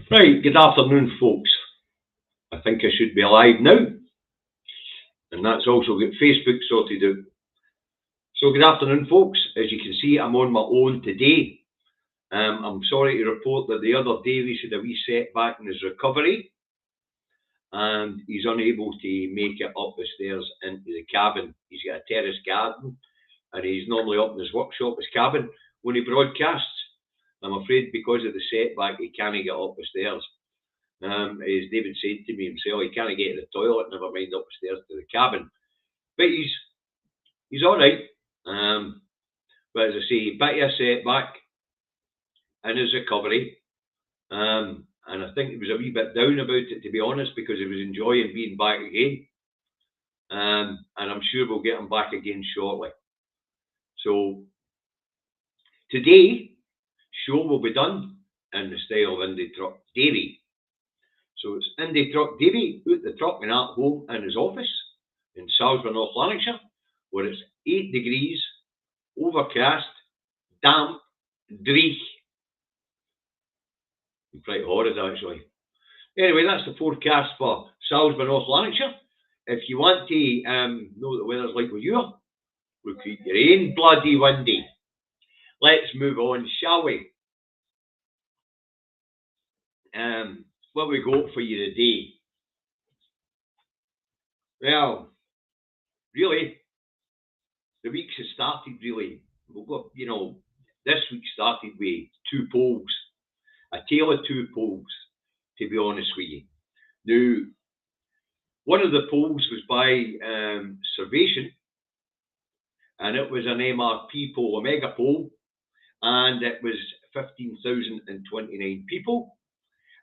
Right, good afternoon, folks. I think I should be live now, and that's also got Facebook sorted out. So, good afternoon, folks. As you can see, I'm on my own today. I'm sorry to report that the other Davies had a wee setback in his recovery, and he's unable to make it up the stairs into the cabin. He's got a terrace garden, and he's normally up in his workshop, his cabin, when he broadcasts. I'm afraid because of the setback, he can't get up the stairs. As David said to me himself, he can't get to the toilet, never mind upstairs to the cabin. But he's all right. But as I say, bit of a setback in his recovery. And I think he was a wee bit down about it, to be honest, because he was enjoying being back again. And I'm sure we'll get him back again shortly. So today, show will be done in the style of Indie Truck Davy. So it's Indie Truck Davy out the truck and at home in his office in Salisbury, North Lanarkshire, where it's 8 degrees, overcast, damp, dreich. Quite horrid, actually. Anyway, that's the forecast for Salisbury, North Lanarkshire. If you want to know what the weather's like where you are, look at your own bloody windy. Let's move on, shall we? What we got for you today? Well, really, the weeks has started really. This week started with 2 polls, a tale of 2 polls, to be honest with you. Now, one of the polls was by Survation, and it was an MRP poll, a mega poll, and it was 15,029 people.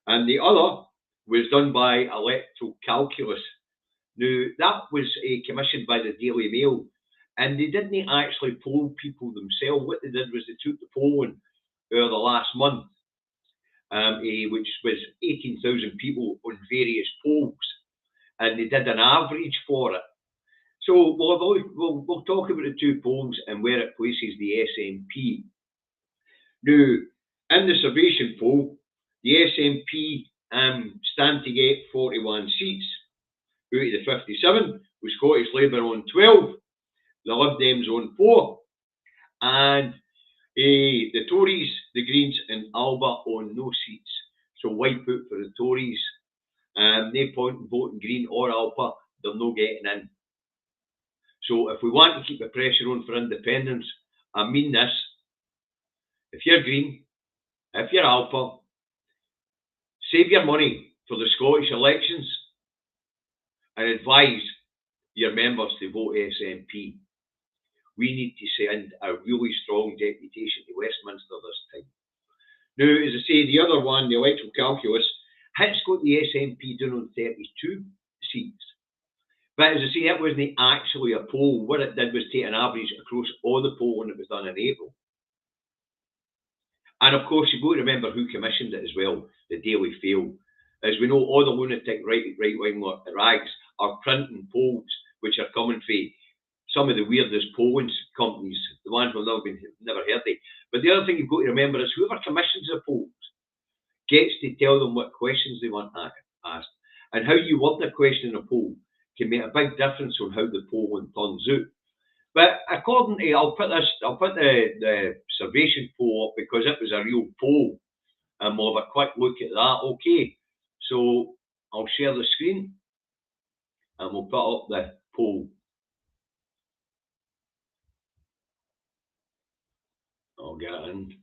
And the other was done by Electoral Calculus. Now, that was commissioned by the Daily Mail, and they didn't actually poll people themselves. What they did was they took the polling over the last month, which was 18,000 people on various polls, and they did an average for it. So we'll talk about the 2 polls and where it places the SNP. Now, in the Survation poll, the SNP stand to get 41 seats out of the 57, with Scottish Labour on 12, the Lib Dems on 4, and the Tories, the Greens and Alba on no seats. So wipe out for the Tories. No point in voting Green or Alba, they're no getting in. So if we want to keep the pressure on for independence, I mean this, if you're Green, if you're Alba, save your money for the Scottish elections and advise your members to vote SNP. We need to send a really strong deputation to Westminster this time. Now, as I say, the other one, the Electoral Calculus, has got the SNP down on 32 seats. But as I say, it wasn't actually a poll. What it did was take an average across all the polling that was done in April. And of course, you've got to remember who commissioned it as well, the Daily Mail. As we know, all the lunatic right-wing rags are printing polls which are coming from some of the weirdest polling companies, the ones we've never heard of. But the other thing you've got to remember is whoever commissions the polls gets to tell them what questions they want asked. And how you word the question in a poll can make a big difference on how the polling turns out. But according to, I'll put the Survation poll up because it was a real poll, and we'll have a quick look at that. Okay, so I'll share the screen, and we'll put up the poll. I'll get it in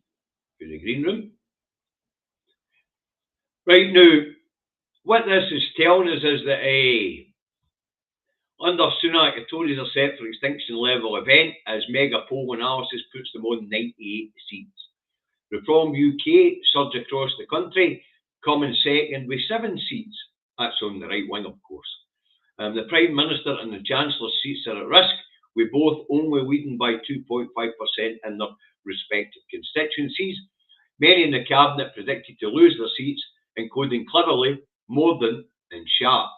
to the green room. Right now, what this is telling us is that under Sunak, the Tories are set for extinction level event as mega poll analysis puts them on 98 seats. Reform UK surge across the country, coming second with 7 seats. That's on the right wing, of course. The Prime Minister and the Chancellor's seats are at risk, with both only leading by 2.5% in their respective constituencies. Many in the Cabinet predicted to lose their seats, including Cleverly, Morden and Sharp.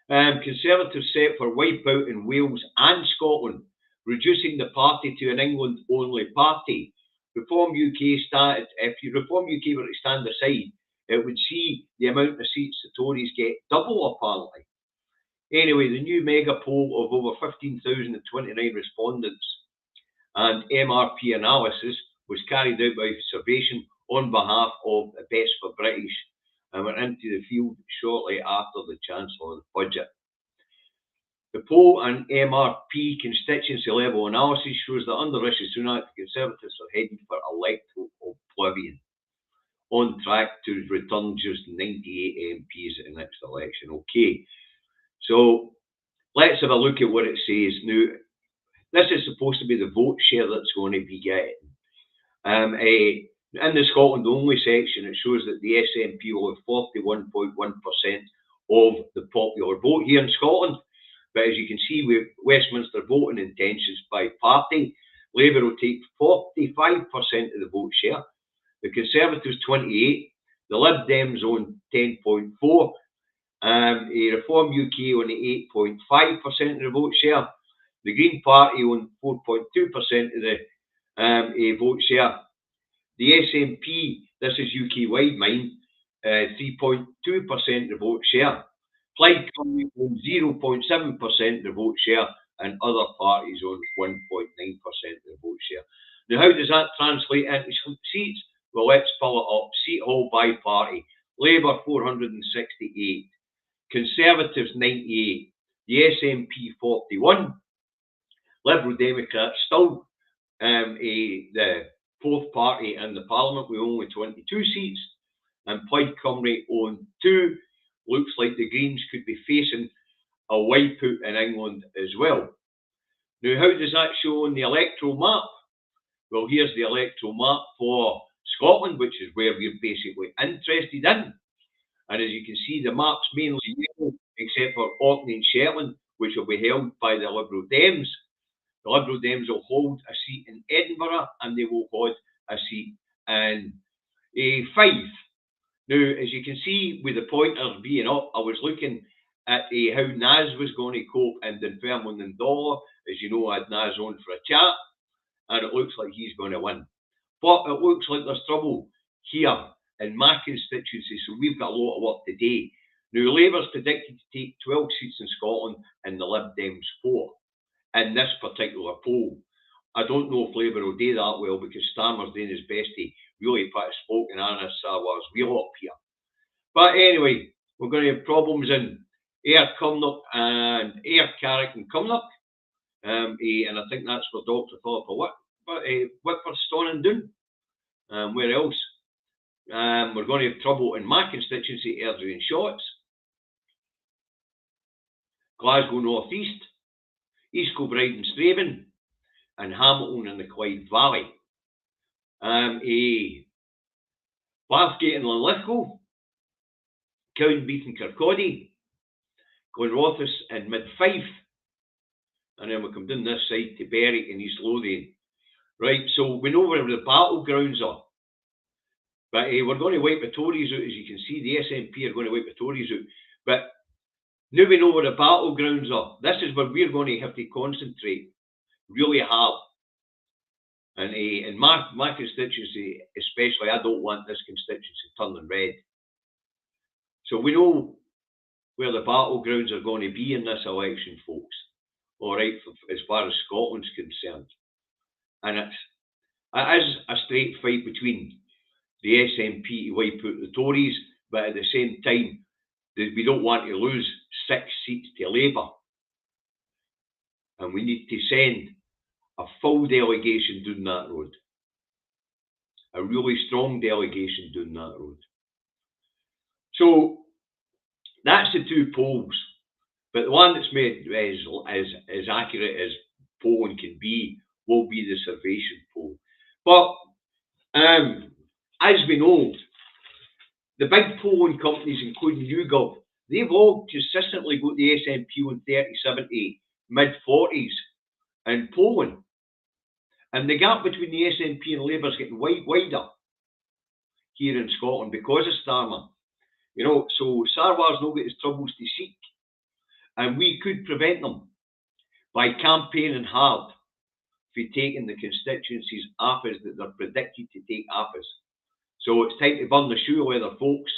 Conservatives set for wipeout in Wales and Scotland, reducing the party to an England-only party. Reform UK if Reform UK were to stand aside, it would see the amount of seats the Tories get double, apparently. Anyway, the new mega poll of over 15,029 respondents and MRP analysis was carried out by Survation on behalf of Best for British, and went into the field shortly after the Chancellor's budget. The poll and MRP constituency level analysis shows that under Rishi Sunak, the Conservatives are heading for electoral oblivion, on track to return just 98 MPs at the next election. Okay, so let's have a look at what it says. Now, this is supposed to be the vote share that's going to be getting. In the Scotland only section, it shows that the SNP will have 41.1% of the popular vote here in Scotland. But as you can see, with Westminster voting intentions by party, Labour will take 45% of the vote share, the Conservatives 28%, the Lib Dems own 10.4%, Reform UK own 8.5% of the vote share, the Green Party own 4.2% of the vote share, the SNP, this is UK-wide mind, 3.2% of the vote share, Plaid Cymru own 0.7% of the vote share, and other parties own 1.9% of the vote share. Now, how does that translate into seats? Well, let's pull it up. Seat haul by party. Labour 468, Conservatives 98, the SNP 41, Liberal Democrats still the fourth party in the Parliament with only 22 seats, and Plaid Cymru own 2. Looks like the Greens could be facing a wipeout in England as well. Now, how does that show on the electoral map? Well, here's the electoral map for Scotland, which is where we're basically interested in. And as you can see, the map's mainly yellow, except for Orkney and Shetland, which will be held by the Liberal Dems. The Liberal Dems will hold a seat in Edinburgh, and they will hold a seat in Fife. Now, as you can see, with the pointer being up, I was looking at how Naz was going to cope in Dunfermline and Dollar. As you know, I had Naz on for a chat, and it looks like he's going to win. But it looks like there's trouble here in my constituency, so we've got a lot of work to do. Now, Labour's predicted to take 12 seats in Scotland and the Lib Dems 4 in this particular poll. I don't know if Labour will do that well, because Starmer's doing his best to really put a spoke in Anna Sarwar's wheel up here. But anyway, we're going to have problems in Ayr, Cumnock and Ayr, Carrick and Cumnock. And I think that's for Dr. Philippa Whitford, Stone and Doon. Where else? We're going to have trouble in my constituency, Airdrie and Shotts, Glasgow North East, East Kilbride and Straven, and Hamilton and the Clyde Valley. Bathgate and Linlithgow, Cownbeath and Kirkcaldy, Glenrothes and Mid-Fife, and then we come down this side to Berwick and East Lothian. Right, so we know where the battlegrounds are. But we're going to wipe the Tories out, as you can see. The SNP are going to wipe the Tories out. But now we know where the battlegrounds are. This is where we're going to have to concentrate really hard. And in my constituency, especially, I don't want this constituency turning red. So we know where the battlegrounds are going to be in this election, folks. All right, as far as Scotland's concerned. And it is a straight fight between the SNP to wipe out the Tories, but at the same time, we don't want to lose 6 seats to Labour. And we need to send a full delegation down that road. A really strong delegation down that road. So that's the 2 polls. But the one that's made as accurate as polling can be will be the Survation poll. But as we know, the big polling companies, including YouGov, they've all consistently got the SNP on 37 to mid-40s in polling. And the gap between the SNP and Labour is getting wider here in Scotland because of Starmer. You know, so Sarwar's not got his troubles to seek. And we could prevent them by campaigning hard for taking the constituencies' AFAs that they're predicted to take AFAs. So it's time to burn the shoe leather, folks.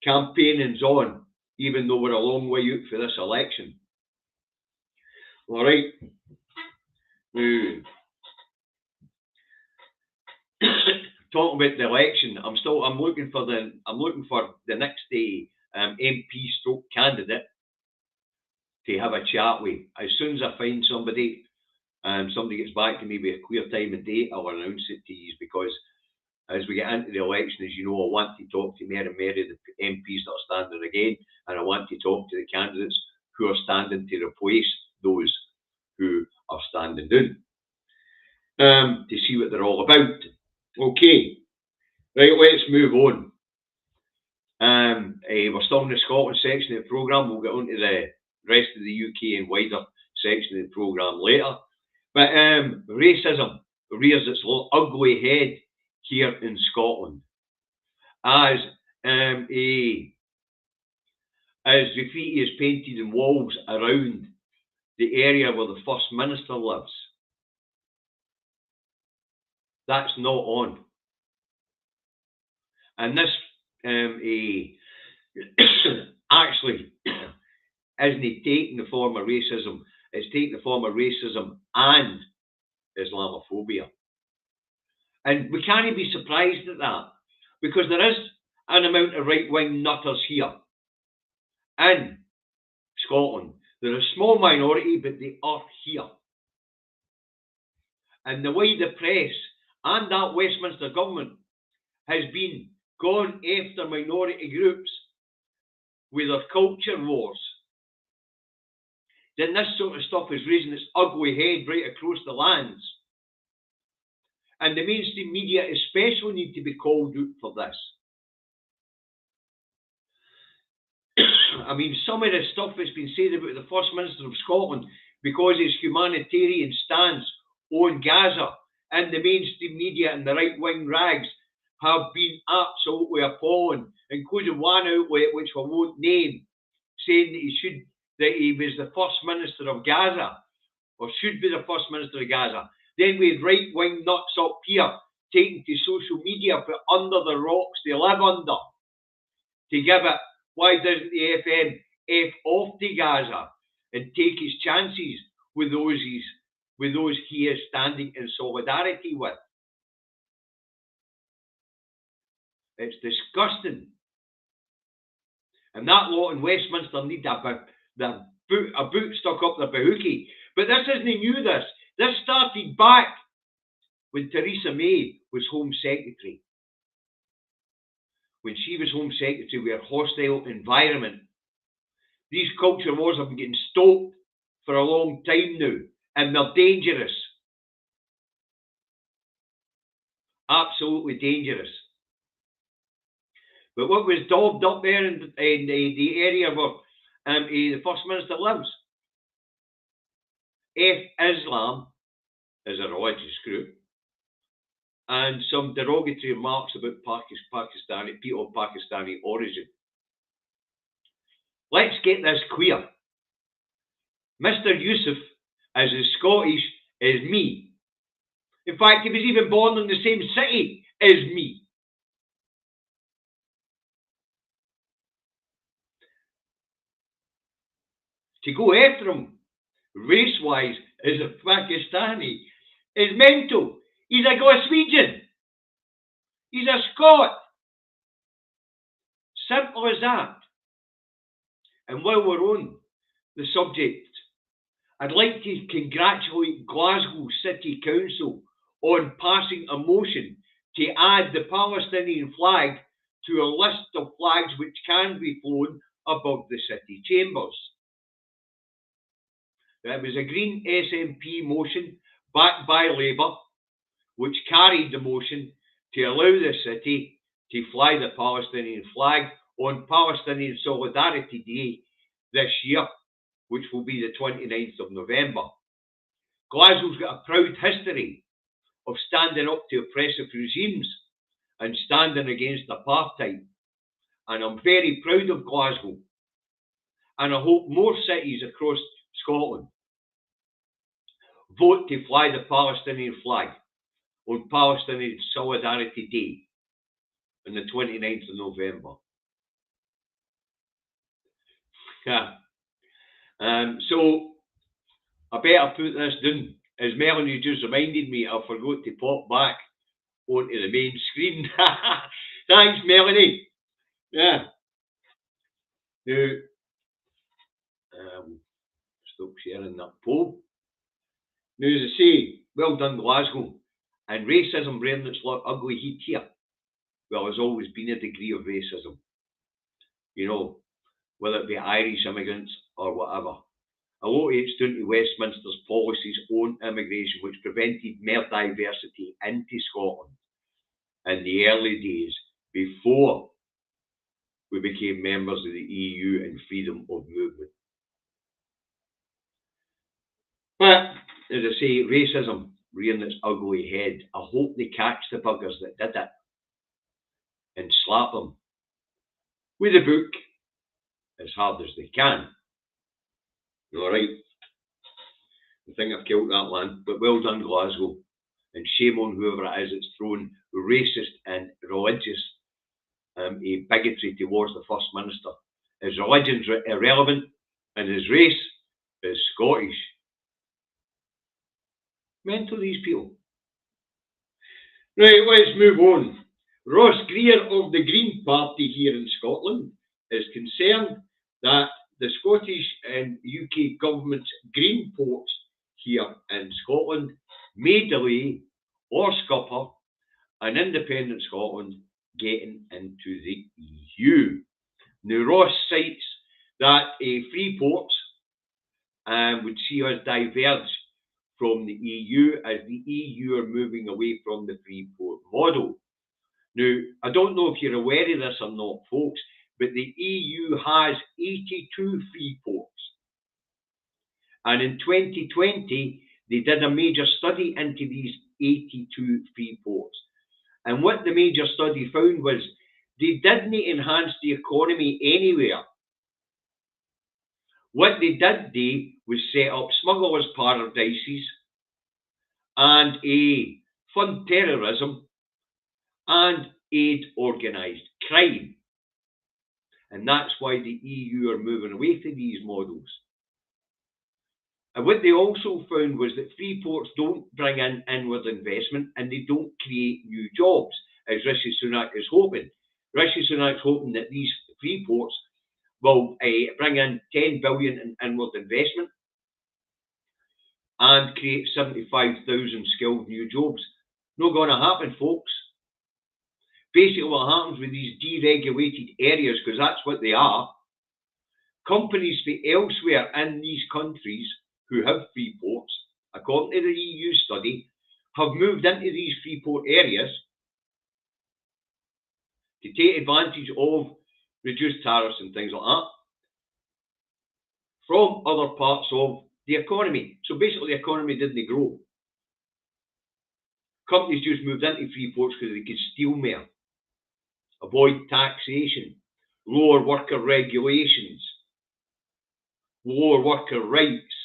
Campaigning's on, even though we're a long way out for this election. All right. Now, talking about the election, I'm looking for the next day MP stroke candidate to have a chat with. As soon as I find somebody and somebody gets back to me with a clear time and date, I'll announce it to you, because as we get into the election, as you know, I want to talk to more and more of the MPs that are standing again, and I want to talk to the candidates who are standing to replace those who are standing down, to see what they're all about. Okay, right, let's move on. We're still in the Scotland section of the programme. We'll get on to the rest of the UK and wider section of the programme later. But racism rears its ugly head here in Scotland as graffiti is painted in walls around the area where the First Minister lives. That's not on. And this actually isn't taking the form of racism. It's taking the form of racism and Islamophobia. And we can't be surprised at that, because there is an amount of right-wing nutters here in Scotland. They're a small minority, but they are here. And the way the press and that Westminster government has been gone after minority groups with their culture wars, then this sort of stuff is raising its ugly head right across the lands. And the mainstream media especially need to be called out for this. I mean, some of the stuff that's been said about the First Minister of Scotland, because his humanitarian stance on Gaza, and the mainstream media and the right-wing rags have been absolutely appalling, including one outlet, which I won't name, saying that he was the First Minister of Gaza, or should be the First Minister of Gaza. Then we had right-wing nuts up here taking to social media for under the rocks they live under to give it, why doesn't the FM F off to Gaza and take his chances with those he is standing in solidarity with? It's disgusting. And that lot in Westminster need a boot stuck up their bahookie. But this isn't new, this. This started back when Theresa May was Home Secretary. When she was Home Secretary with her hostile environment. These culture wars have been getting stoked for a long time now, and they're dangerous. Absolutely dangerous. But what was daubed up there in the area where the First Minister lives? Islam is a religious group, and some derogatory remarks about Pakistani people of Pakistani origin. Let's get this clear. Mr. Yusuf is as Scottish as me. In fact, he was even born in the same city as me. To go after him, race-wise, as a Pakistani, is mental. He's a Glaswegian. He's a Scot. Simple as that. And while we're on the subject, I'd like to congratulate Glasgow City Council on passing a motion to add the Palestinian flag to a list of flags which can be flown above the city chambers. It was a Green SNP motion backed by Labour, which carried the motion to allow the city to fly the Palestinian flag on Palestinian Solidarity Day this year, which will be the 29th of November. Glasgow's got a proud history of standing up to oppressive regimes and standing against apartheid. And I'm very proud of Glasgow. And I hope more cities across Scotland vote to fly the Palestinian flag on Palestinian Solidarity Day. on the 29th of November. Yeah. So I better put this down. As Melanie just reminded me, I forgot to pop back onto the main screen. Thanks, Melanie. Yeah. Now, stop sharing that poll. Now, as I say, well done, Glasgow. And racism rearing its ugly heat here. Well, there's always been a degree of racism. You know, whether it be Irish immigrants or whatever. A lot of it's down to Westminster's policies on immigration, which prevented more diversity into Scotland in the early days before we became members of the EU and freedom of movement. But, as I say, racism rearing its ugly head. I hope they catch the buggers that did it and slap them with a book as hard as they can. All right. I think I've killed that one, but well done, Glasgow. And shame on whoever it is that's thrown racist and religious bigotry towards the First Minister. His religion's irrelevant and his race is Scottish. Mental, these people. Right, let's move on. Ross Greer of the Green Party here in Scotland is concerned that the Scottish and UK government's green ports here in Scotland may delay or scupper an independent Scotland getting into the EU. Now, Ross cites that free ports would see us diverge from the EU as the EU are moving away from the free port model. Now, I don't know if you're aware of this or not, folks, but the EU has 82 free ports. And in 2020, they did a major study into these 82 free ports. And what the major study found was they didn't enhance the economy anywhere. What they did do was set up smugglers' paradises and fund terrorism and aid organised crime. And that's why the EU are moving away from these models. And what they also found was that free ports don't bring in inward investment and they don't create new jobs, as Rishi Sunak is hoping. Rishi Sunak's hoping that these free ports will bring in 10 billion in inward investment and create 75,000 skilled new jobs. Not going to happen, folks. Basically, what happens with these deregulated areas, because that's what they are, companies from elsewhere in these countries who have free ports, according to the EU study, have moved into these free port areas to take advantage of reduced tariffs and things like that from other parts of the economy. So basically, the economy didn't grow. Companies just moved into free ports because they could steal more, avoid taxation, lower worker regulations, lower worker rights.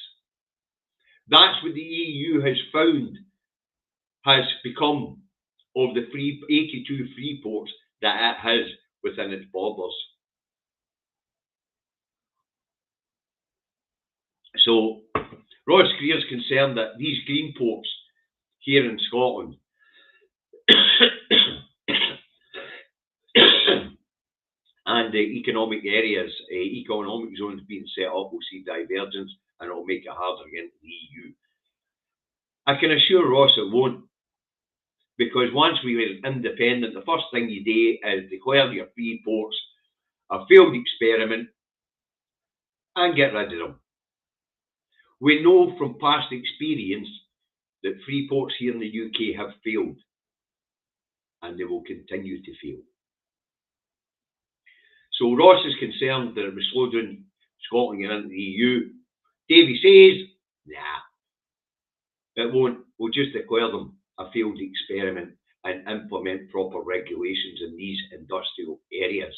That's what the EU has found has become of the 82 free ports that it has within its borders. So, Ross Greer is concerned that these green ports here in Scotland and economic areas, economic zones being set up will see divergence and it'll make it harder to get into the EU. I can assure Ross it won't, because once we were independent, the first thing you do is declare your free ports a failed experiment and get rid of them. We know from past experience that free ports here in the UK have failed and they will continue to fail. So Ross is concerned that it will slow down Scotland getting into the EU. Davies says, nah, it won't. We'll just declare them a failed experiment and implement proper regulations in these industrial areas.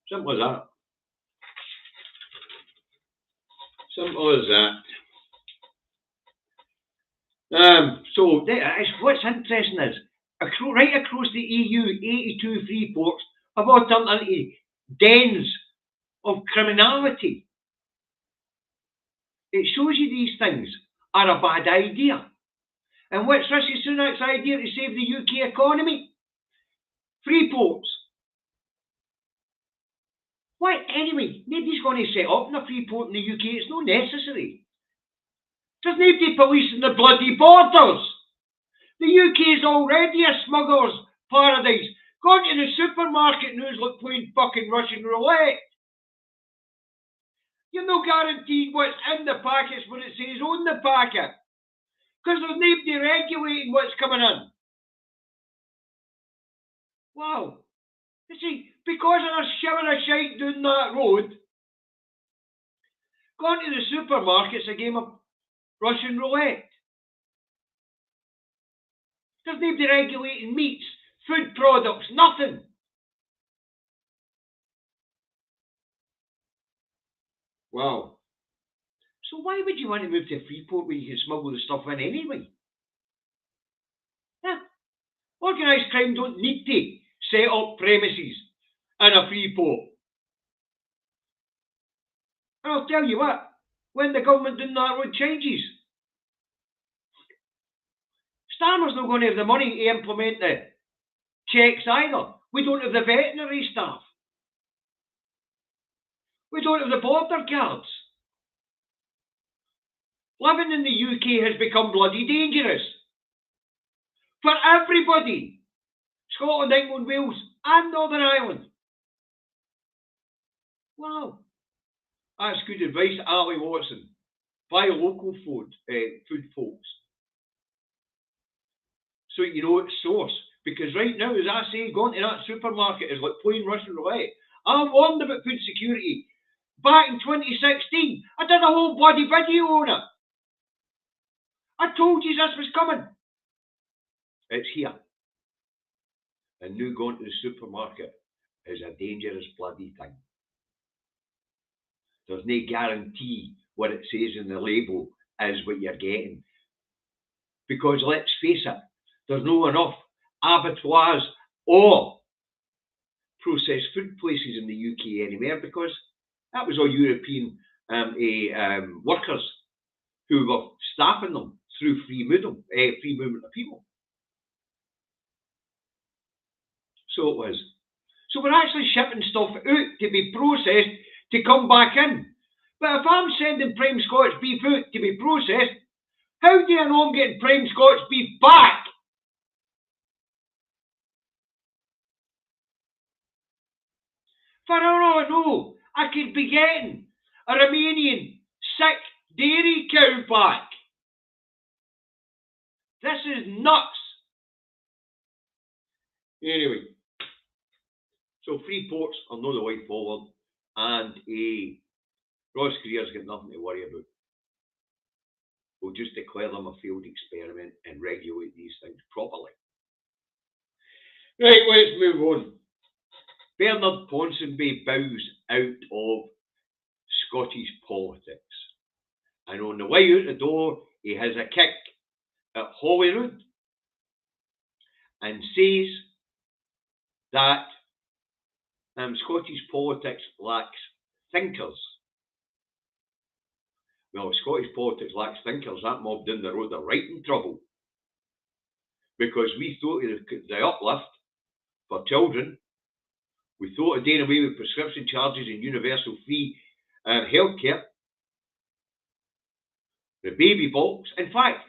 Simple as that. Simple as that. So what's interesting is right across the EU, 82 free ports have all turned into dens of criminality. It shows you these things are a bad idea. And what's Rishi Sunak's idea to save the UK economy? Free ports. Why, anyway, nobody's going to set up in a free port in the UK. It's not necessary. There's nobody policing the bloody borders. The UK is already a smuggler's paradise. Go to the supermarket and who's like playing fucking Russian roulette. You're not guaranteed what's in the packets when it says on the packet. Because there's nobody regulating what's coming in. Wow. You see, because of a shower of shite down that road, gone to the supermarket's a game of Russian roulette. There's nobody regulating meats, food products, nothing. Wow. So why would you want to move to a free port where you can smuggle the stuff in anyway? Yeah. Organised crime don't need to set up premises in a free port. And I'll tell you what, when the government doing that road changes, Starmer's not going to have the money to implement the checks either. We don't have the veterinary staff. We don't have the border guards. Living in the UK has become bloody dangerous. For everybody. Scotland, England, Wales and Northern Ireland. Wow. That's good advice, Ali Watson. Buy local food, folks. So you know its source. Because right now, as I say, going to that supermarket is like playing Russian roulette. I warned about food security back in 2016. I did a whole bloody video on it. I told you this was coming. It's here. And now going to the supermarket is a dangerous bloody thing. There's no guarantee what it says in the label is what you're getting. Because let's face it, there's not enough abattoirs or processed food places in the UK anywhere because that was all European workers who were staffing them through free movement of people. So it was. So we're actually shipping stuff out to be processed to come back in. But if I'm sending prime Scotch beef out to be processed, how do I know I'm getting prime Scotch beef back? For all I know, I could be getting a Romanian sick dairy cow back. This is nuts. Anyway, so free ports are not the way forward, and Ross Greer's got nothing to worry about. We'll just declare them a failed experiment and regulate these things properly. Right, let's move on. Bernard Ponsonby bows out of Scottish politics. And on the way out the door, he has a kick at Holyrood and says that Scottish politics lacks thinkers. Well, if Scottish politics lacks thinkers, that mob down the road are right in trouble. Because we thought of the uplift for children. We thought of doing away with prescription charges and universal free healthcare. The baby box. In fact,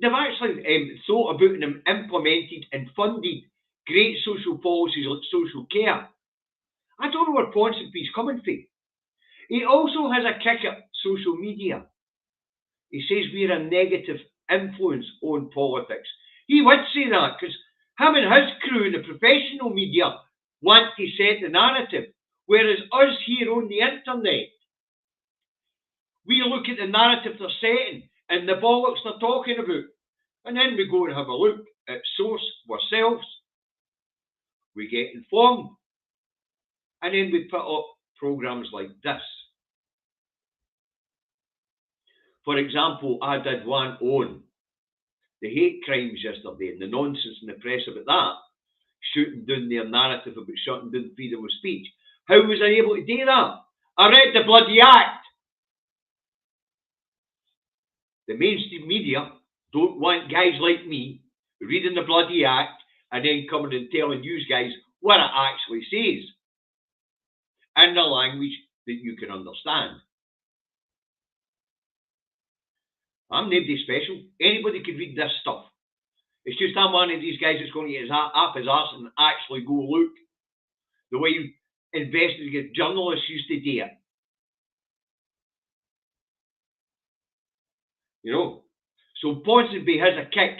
they've actually thought about and implemented and funded great social policies like social care. I don't know where Ponsonby's coming from. He also has a kick at social media. He says we're a negative influence on politics. He would say that because him and his crew in the professional media want to set the narrative, whereas us here on the internet, we look at the narrative they're setting and the bollocks they're talking about, and then we go and have a look at source ourselves. We get informed, and then we put up programs like this. For example, I did one on the hate crimes yesterday and the nonsense in the press about that, shooting down their narrative about shutting down freedom of speech. How was I able to do that? I read the bloody Act. The mainstream media don't want guys like me reading the bloody Act and then coming and telling you guys what it actually says in the language that you can understand. I'm nobody special. Anybody can read this stuff. It's just I'm one of these guys that's going to get his up his arse and actually go look the way investigative journalists used to do it. You know? So Ponsonby has a kick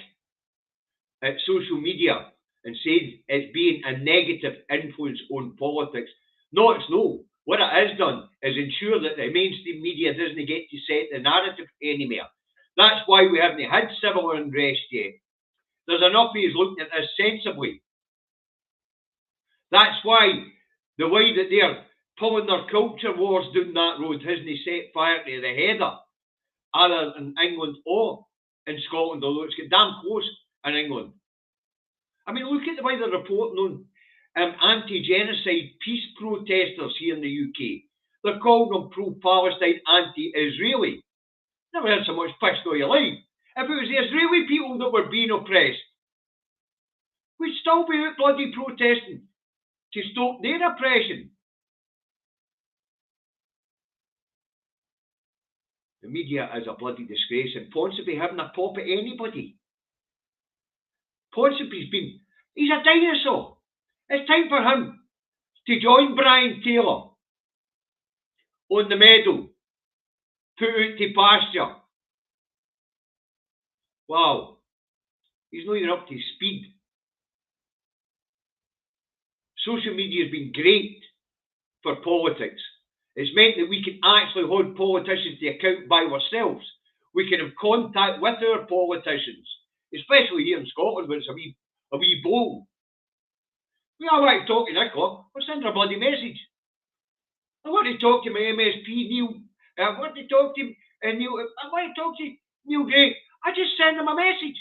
at social media and said it's being a negative influence on politics. No, it's no. What it has done is ensure that the mainstream media doesn't get to set the narrative anymore. That's why we haven't had civil unrest yet. There's enough of us looking at this sensibly. That's why the way that they're pulling their culture wars down that road hasn't set fire to the header, other in England or in Scotland, although it's got damn close in England. I mean, look at the way they're reporting on anti-genocide peace protesters here in the UK. They're calling them pro-Palestine, anti-Israeli. Never had so much pissed all your life. If it was the Israeli people that were being oppressed, we'd still be out bloody protesting to stop their oppression. The media is a bloody disgrace, and Ponsonby having a pop at anybody. Ponsonby's he's a dinosaur. It's time for him to join Brian Taylor on the medal, put out to pasture. Wow, he's not even up to speed. Social media has been great for politics. It's meant that we can actually hold politicians to account by ourselves. We can have contact with our politicians, especially here in Scotland where it's a wee blow. We all want to talk to Nicola. I'll send her a bloody message. I want to talk to my MSP, Neil. I want to talk to Neil. I want to talk to Neil Gray. I just send him a message.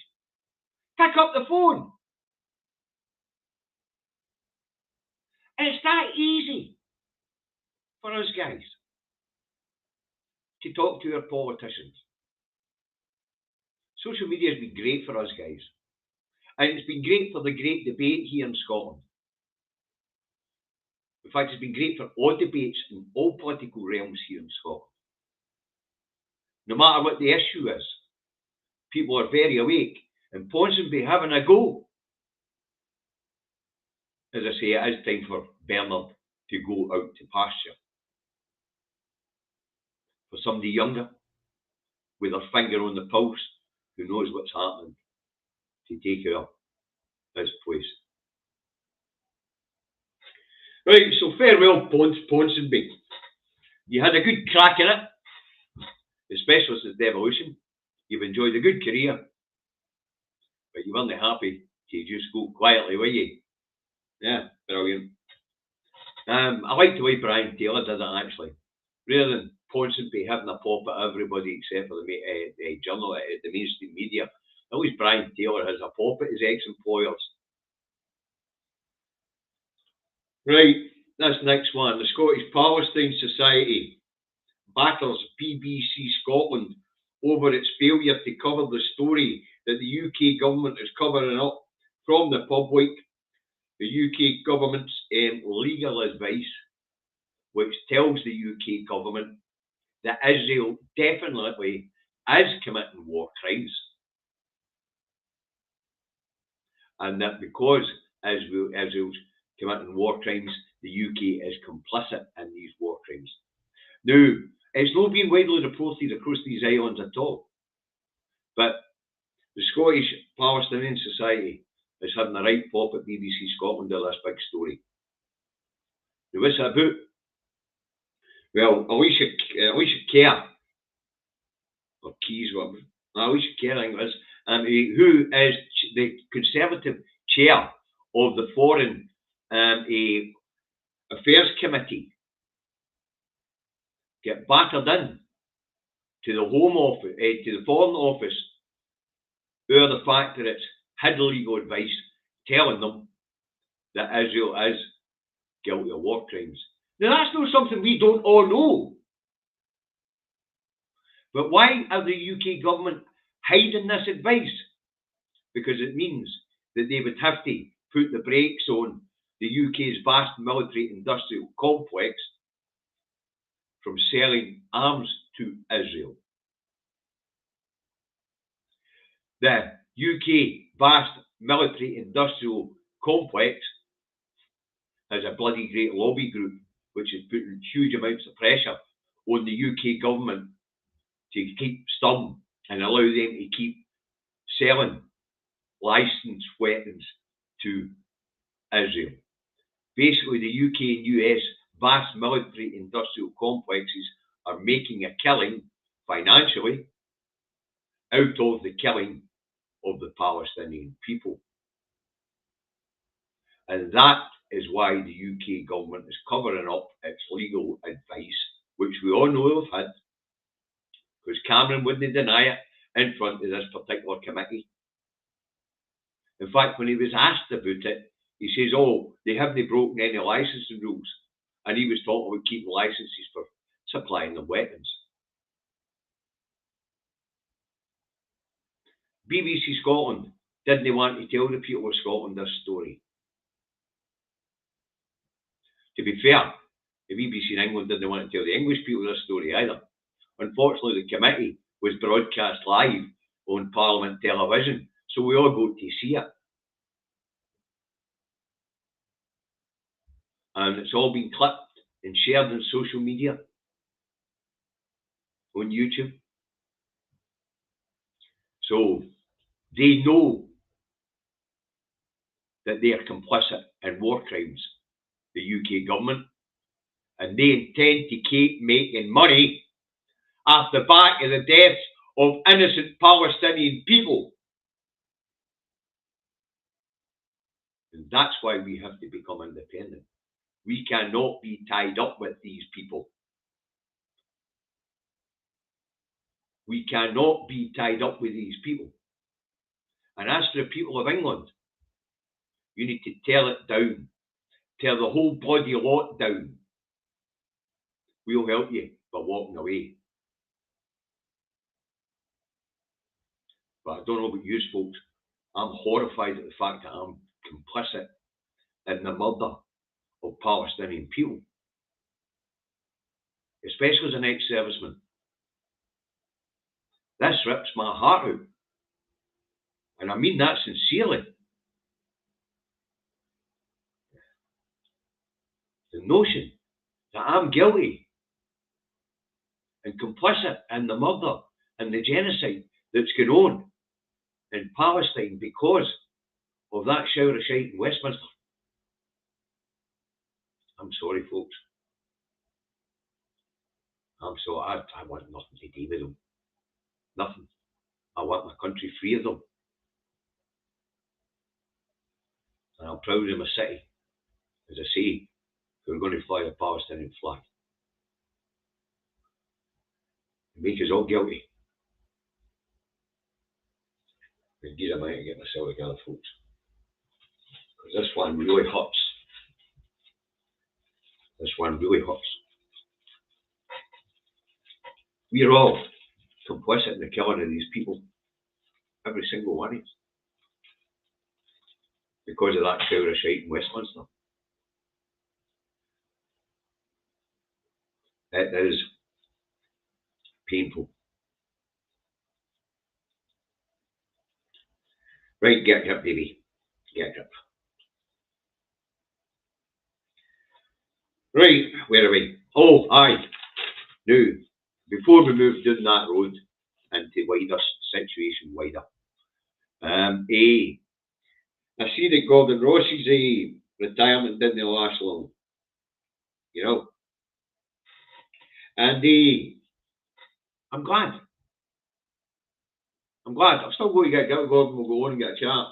Pick up the phone. And it's that easy for us guys to talk to our politicians. Social media has been great for us guys. And it's been great for the great debate here in Scotland. In fact, it's been great for all debates in all political realms here in Scotland. No matter what the issue is, people are very awake. And Ponsonby having a go. As I say, it is time for Bernard to go out to pasture. For somebody younger, with their finger on the pulse, who knows what's happening, to take over his place. Right, so farewell, Ponsonby. You had a good crack in it, especially since devolution. You've enjoyed a good career, but you weren't happy to just go quietly, were you? Yeah, brilliant. I like the way Brian Taylor did it, actually. Rather than Ponsonby having a pop at everybody except for the journal, the mainstream media, at least Brian Taylor has a pop at his ex-employers. Right, that's the next one. The Scottish Palestine Society batters BBC Scotland over its failure to cover the story that the UK government is covering up from the public. The UK government's legal advice, which tells the UK government that Israel definitely is committing war crimes, and that because Israel's committing war crimes, the UK is complicit in these war crimes. Now, it's not been widely reported across these islands at all, but the Scottish Palestinian Society is having the right pop at BBC Scotland of this big story. Now, what's it about? Well, Alicia Kerr, or Keys, whatever, Alicia Kerr, I think it is, who is the Conservative chair of the Foreign Affairs Committee, get battered in to the Home Office, to the Foreign Office, or the fact that it's had legal advice telling them that Israel is guilty of war crimes. Now, that's not something we don't all know. But why are the UK government hiding this advice? Because it means that they would have to put the brakes on the UK's vast military industrial complex from selling arms to Israel. The UK vast military industrial complex has a bloody great lobby group which is putting huge amounts of pressure on the UK government to keep stum and allow them to keep selling licensed weapons to Israel. Basically, the UK and US vast military industrial complexes are making a killing financially out of the killing of the Palestinian people. And that is why the UK government is covering up its legal advice, which we all know they've had, because Cameron wouldn't deny it in front of this particular committee. In fact, when he was asked about it, he says, oh, they haven't broken any licensing rules. And he was talking about keeping licenses for supplying them weapons. BBC Scotland didn't want to tell the people of Scotland this story. To be fair, the BBC in England didn't want to tell the English people this story either. Unfortunately, the committee was broadcast live on Parliament television, so we all got to see it. And it's all been clipped and shared on social media, on YouTube. So they know that they are complicit in war crimes, the UK government, and they intend to keep making money off the back of the deaths of innocent Palestinian people. And that's why we have to become independent. We cannot be tied up with these people. We cannot be tied up with these people. And as for the people of England, you need to tear it down. Tear the whole bloody lot down. We'll help you by walking away. But I don't know about you folks. I'm horrified at the fact that I'm complicit in the murder of Palestinian people. Especially as an ex-serviceman. This rips my heart out. And I mean that sincerely. The notion that I'm guilty and complicit in the murder and the genocide that's going on in Palestine because of that shower of shite in Westminster. I'm sorry, folks. I'm sorry. I want nothing to do with them. Nothing. I want my country free of them. And I'm proud of my city, as I say, we're going to fly a Palestinian flag. Make us all guilty. And give a minute to get myself together, folks. Because this one really hurts. This one really hurts. We are all complicit in the killing of these people. Every single one of us. Because of that shower of shite in Westminster. It is painful. Right, get a grip, baby. Get a grip. Right, where are we? Oh, aye. Now, before we move down that road into wider situation, I see that Gordon Ross's retirement didn't last long. You know. And I'm glad. I'm still going to get Gordon. We'll go on and get a chat.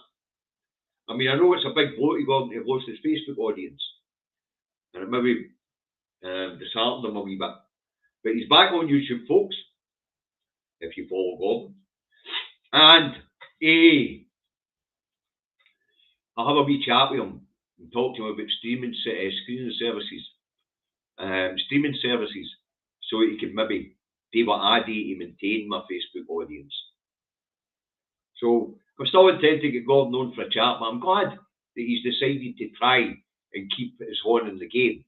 I mean, I know it's a big blow to Gordon to host his Facebook audience. And it maybe disheartened him a wee bit. But he's back on YouTube, folks, if you follow Gordon. And I'll have a wee chat with him and talk to him about streaming services, so he can maybe do what I do to maintain my Facebook audience. So I'm still intending to get Gordon on for a chat, but I'm glad that he's decided to try and keep his horn in the game.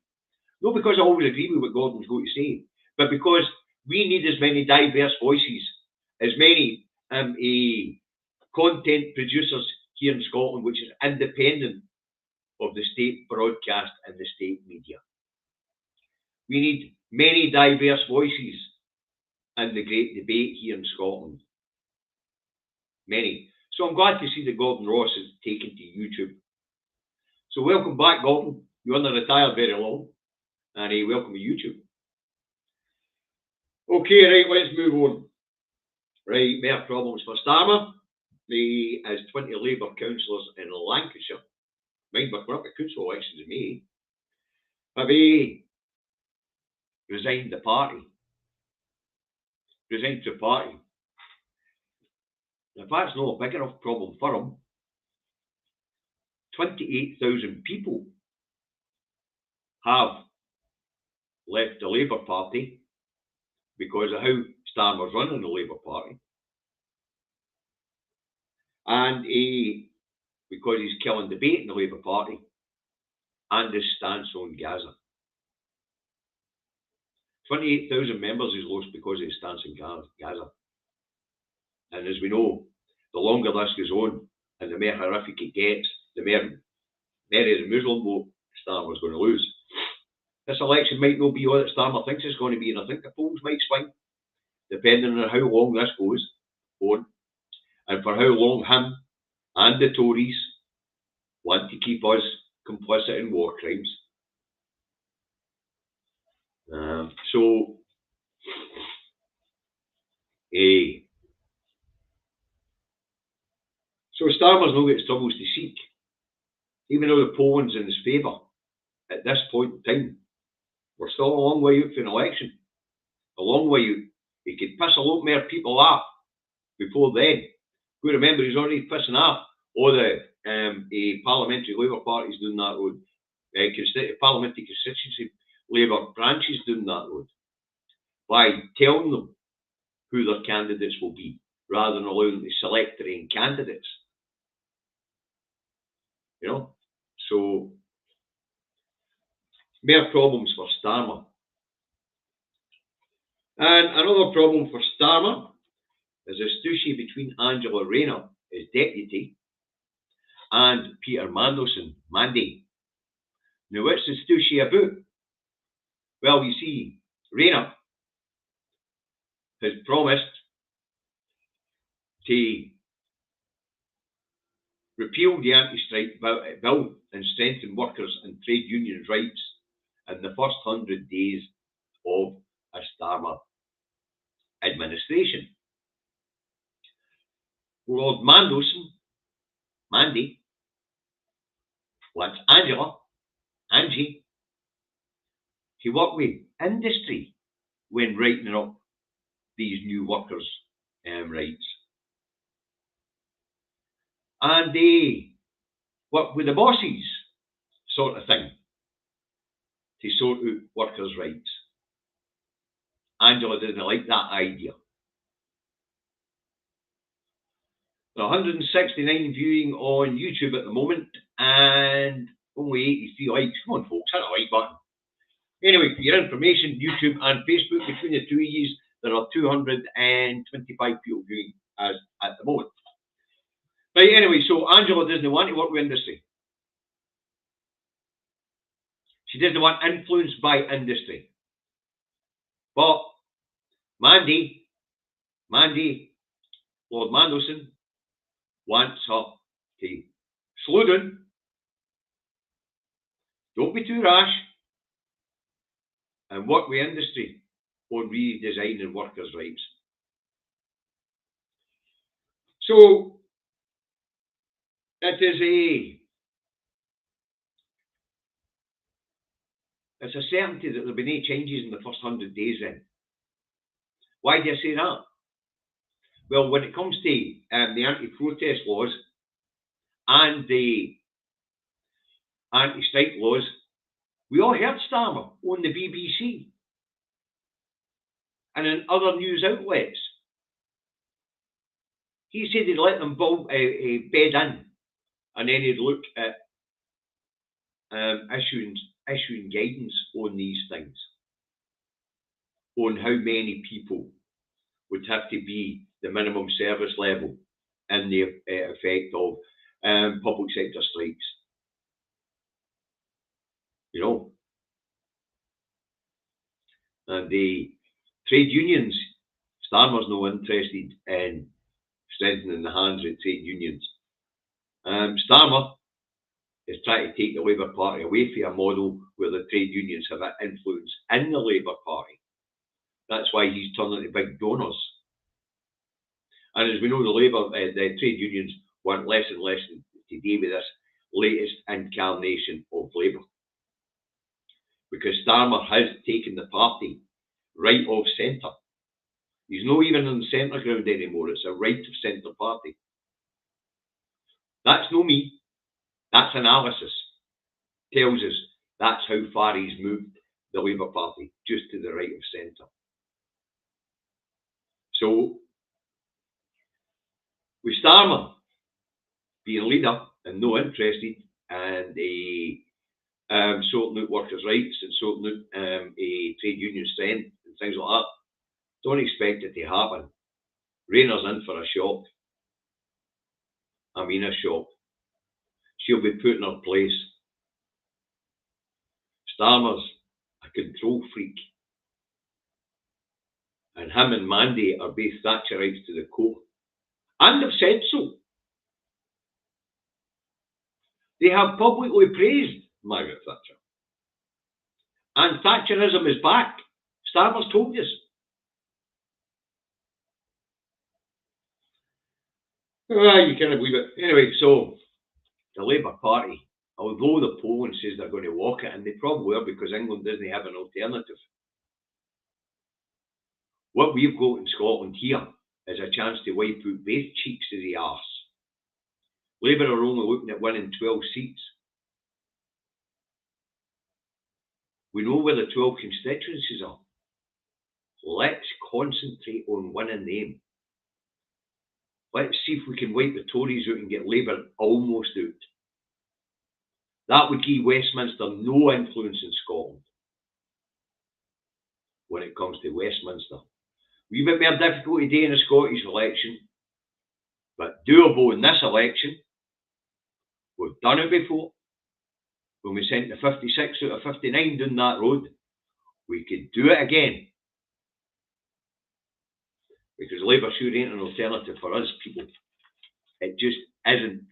Not because I always agree with what Gordon's going to say, but because we need as many diverse voices, as many content producers here in Scotland, which is independent of the state broadcast and the state media. We need many diverse voices in the great debate here in Scotland. Many. So I'm glad to see that Gordon Ross has taken to YouTube. So welcome back, Gordon. You weren't retired very long. And welcome to YouTube. Okay, right, let's move on. Right, more problems for Starmer. He has 20 Labour councillors in Lancashire. Mind, we're up to council elections in May. Have resigned the party. Resigned the party. If that's not a big enough problem for him, 28,000 people have left the Labour Party because of how Starmer's running the Labour Party. And because he's killing debate in the Labour Party and his stance on Gaza. 28,000 members he's lost because of his stance in Gaza. And as we know, the longer this goes on and the more horrific it gets, the more of the Muslim vote Starmer's going to lose. This election might not be all that Starmer thinks it's going to be, and I think the polls might swing, depending on how long this goes on, and for how long him and the Tories want to keep us complicit in war crimes. So Starmer's not got his troubles to seek, even though the polling's in his favour at this point in time. We're still a long way out for an election. A long way out. He could piss a lot more people off before then. You remember, he's already pissing off all the parliamentary Labour parties doing that road. Parliamentary constituency Labour branches doing that road. By telling them who their candidates will be, rather than allowing them to select their own candidates. You know? So, more problems for Starmer. And another problem for Starmer is a stooshy between Angela Rayner, his deputy, and Peter Mandelson, Mandy. Now, what's the stooshy about? Well, you see, Rayner has promised to repeal the anti-strike bill and strengthen workers' and trade unions' rights in the first 100 days of a Starmer administration. Lord Mandelson, Mandy, wants Angie, to work with industry when writing up these new workers' rights. And they work with the bosses, sort of thing, to sort out workers' rights. Angela didn't like that idea. There are 169 viewing on YouTube at the moment and only 83 likes. Come on, folks, hit the like button. Anyway, for your information, YouTube and Facebook, between the two of you, there are 225 people viewing as at the moment. Right, anyway, so Angela doesn't want to work with industry. She doesn't want influence by industry. But Mandy, Lord Mandelson, wants her to slow down, don't be too rash, and work with industry on redesigning workers' rights. So, it's a certainty that there'll be no changes in the first 100 days then. Why do I say that? Well, when it comes to the anti-protest laws and the anti-strike laws, we all heard Starmer on the BBC and in other news outlets. He said he'd let them bed in, and then he'd look at issuing guidance on these things, on how many people would have to be the minimum service level in the effect of public sector strikes. You know, and the trade unions, Starmer's no interested in strengthening the hands of trade unions. Starmer is trying to take the Labour Party away from a model where the trade unions have an influence in the Labour Party. That's why he's turning to big donors. And as we know, the trade unions want less and less to do with this latest incarnation of Labour. Because Starmer has taken the party right of centre. He's not even on the centre ground anymore. It's a right of centre party. That's no me. That's analysis. Tells us that's how far he's moved the Labour Party, just to the right of centre. So, with Starmer being leader and no interested and sorting out workers' rights and sorting out trade union strength and things like that, don't expect it to happen. Rayner's in for a shock. I mean a shock. She'll be put in her place. Starmer's a control freak. And him and Mandy are both Thatcherites to the core. And have said so. They have publicly praised Margaret Thatcher. And Thatcherism is back. Starmer's told us. You can't believe it. Anyway, so the Labour Party, although the polling says they're going to walk it, and they probably are because England doesn't have an alternative. What we've got in Scotland here is a chance to wipe out both cheeks of the arse. Labour are only looking at winning 12 seats. We know where the 12 constituencies are. Let's concentrate on winning them. Let's see if we can wipe the Tories out and get Labour almost out. That would give Westminster no influence in Scotland when it comes to Westminster. We've bit more difficult today in the Scottish election, but doable in this election. We've done it before. When we sent the 56 out of 59 down that road, we could do it again. Because Labour sure ain't an alternative for us people. It just isn't.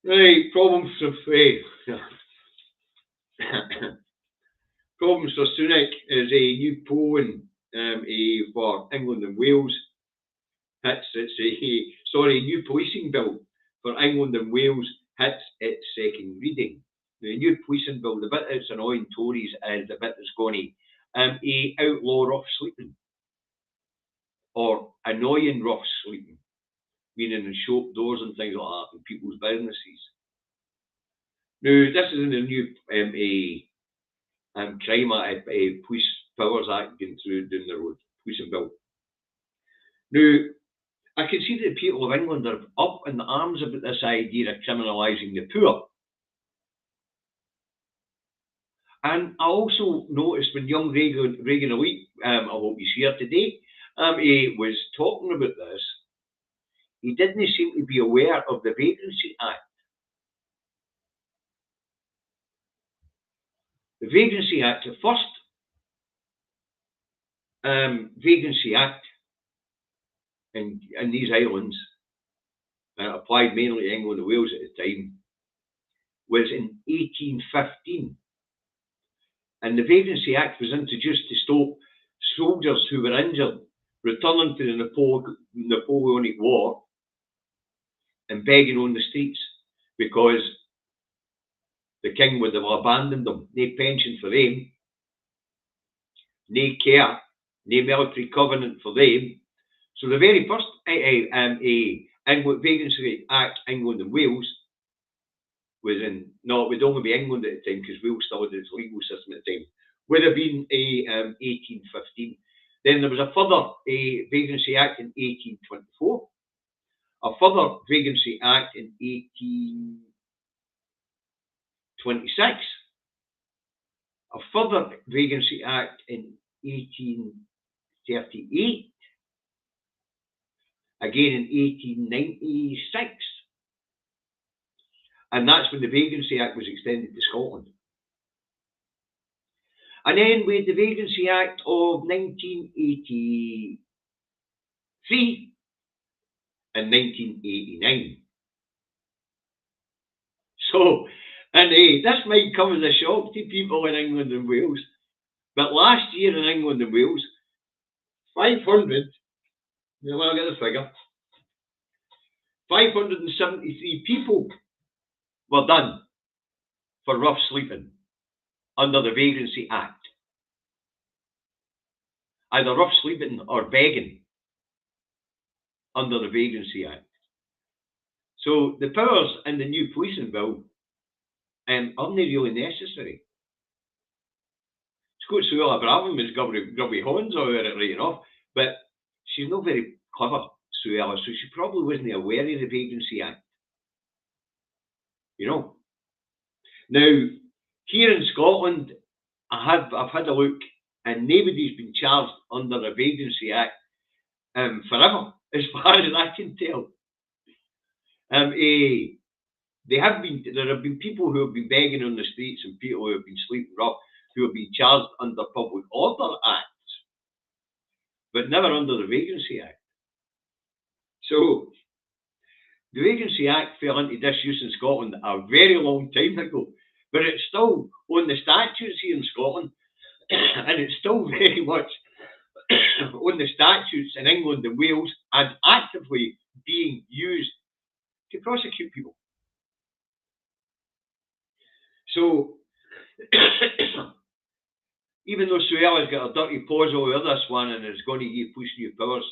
Right, problems for Sunak is a new polling for England and Wales. A new policing bill for England and Wales hits its second reading. The new policing bill, the bit that's annoying Tories is the bit that's going to outlaw rough sleeping or annoying rough sleeping, meaning in shop doors and things like that in people's businesses. Now, this is in the new Crime Act, Police Powers Act going through down the road, policing bill. Now, I can see that the people of England are up in arms about this idea of criminalising the poor. And I also noticed when young Reagan Elite, I hope he's here today, he was talking about this, he didn't seem to be aware of the Vagrancy Act. The Vagrancy Act, the first Vagrancy Act in these islands, applied mainly to England and Wales at the time, was in 1815. And the Vagrancy Act was introduced to stop soldiers who were injured returning to the Napoleonic War and begging on the streets because the king would have abandoned them. No pension for them, no care, no military covenant for them. So the very first Vagrancy Act, England and Wales, was in, no, it would only be England at the time because Wales still had its legal system at the time, would have been 1815. Then there was a further Vagrancy Act in 1824, a further Vagrancy Act in 1826, a further Vagrancy Act in 1838, again in 1896, and that's when the Vagrancy Act was extended to Scotland. And then we had the Vagrancy Act of 1983 and 1989. So, and this might come as a shock to people in England and Wales, but last year in England and Wales, 500, I'll get the figure, 573 people were done for rough sleeping under the Vagrancy Act. Either rough sleeping or begging under the Vagrancy Act. So the powers in the new policing bill aren't really necessary. Scott Suella Braverman has grubby horns over it right enough, but she's not very clever, Suella, so she probably wasn't aware of the Vagrancy Act. You know. Now, here in Scotland, I've had a look, and nobody's been charged under the Vagrancy Act forever, as far as I can tell. There have been people who have been begging on the streets and people who have been sleeping rough who have been charged under Public Order Acts, but never under the Vagrancy Act. So, the Vagrancy Act fell into disuse in Scotland a very long time ago, but it's still on the statutes here in Scotland, and it's still very much on the statutes in England and Wales and actively being used to prosecute people. So, even though Suella's got a dirty paws over this one and is going to give police new powers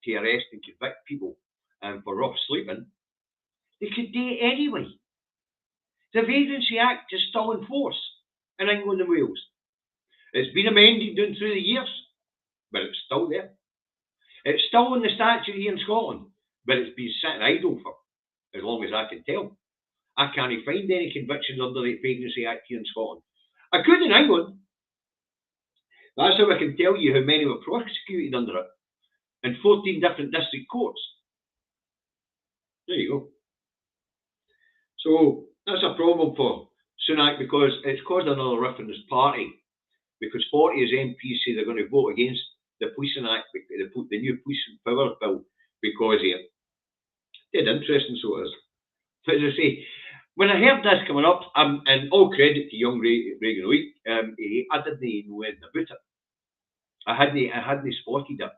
to arrest and convict people for rough sleeping, they could do it anyway. The Vagrancy Act is still in force in England and Wales. It's been amended down through the years, but it's still there. It's still in the statute here in Scotland, but it's been sitting idle for as long as I can tell. I can't find any convictions under the Vagrancy Act here in Scotland. I could in England. That's how I can tell you how many were prosecuted under it in 14 different district courts. There you go. So that's a problem for Sunak because it's caused another rift in his party. Because 40 of his MPs say they're going to vote against the Policing Act, the new Policing Powers Bill, because it's interesting, so it is. But as I say, when I heard this coming up, and all credit to young Reagan Week, I didn't know anything about it. I hadn't spotted it.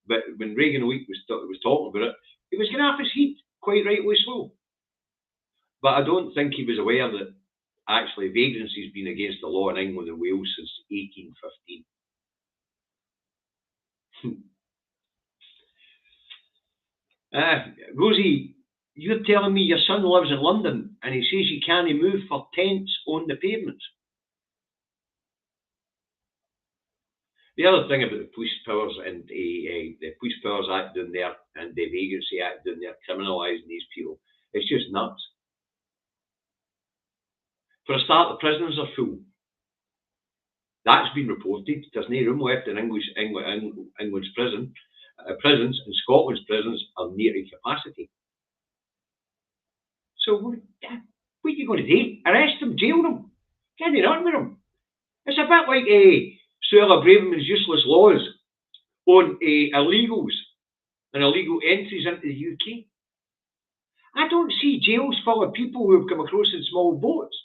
But when Reagan Week was talking about it, he was getting off his heat, quite rightly so. But I don't think he was aware that actually vagrancy has been against the law in England and Wales since 1815. Rosie, you're telling me your son lives in London and he says you can't move for tents on the pavements. The other thing about the police powers and the Police Powers Act down there and the Vagrancy Act down there criminalising these people, it's just nuts. For a start, the prisons are full. That's been reported. There's no room left in England's prisons, and Scotland's prisons are near capacity. So what are you going to do? Arrest them, jail them, get it on with them. It's a bit like Suella Braverman's useless laws on illegals and illegal entries into the UK. I don't see jails full of people who have come across in small boats.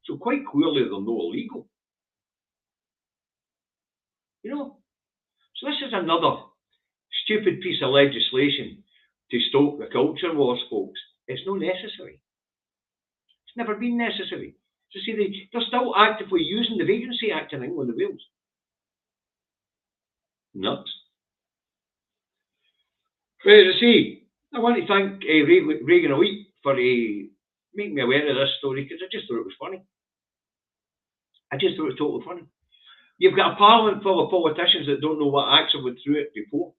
So quite clearly they're not illegal. You know? So this is another stupid piece of legislation to stoke the culture wars, folks. It's not necessary. It's never been necessary. So see, they're still actively using the Vagrancy Act in England and Wales. Nuts. But as I say, I want to thank Reagan Elite for making me aware of this story, because I just thought it was funny. I just thought it was totally funny. You've got a parliament full of politicians that don't know what actually went through it before.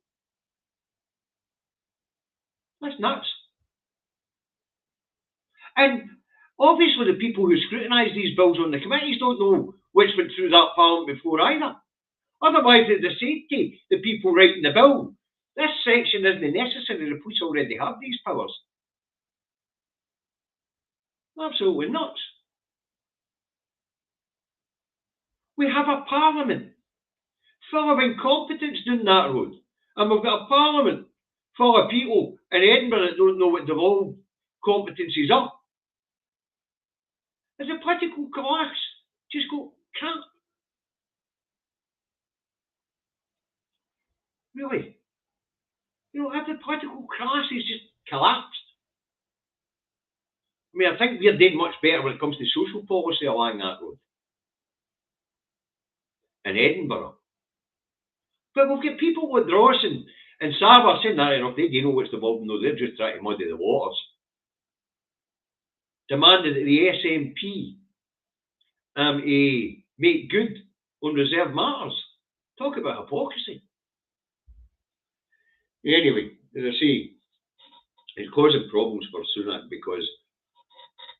That's nuts. And obviously the people who scrutinise these bills on the committees don't know which went through that parliament before either. Otherwise they'd say to the people writing the bill, this section isn't necessary, the police already have these powers. Absolutely nuts. We have a parliament full of incompetence down that road. And we've got a parliament full of people in Edinburgh that don't know what devolved competencies are. As a political class, just go, crap. Really? You know, have the political class is just collapsed. I mean, I think we're doing much better when it comes to social policy along that road. In Edinburgh. But we've got people like Ross and Sava saying that enough, they know what's devolved. No, they're just trying to muddy the waters. Demanded that the SNP make good on reserve matters. Talk about hypocrisy. Anyway, as I say, it's causing problems for Sunak because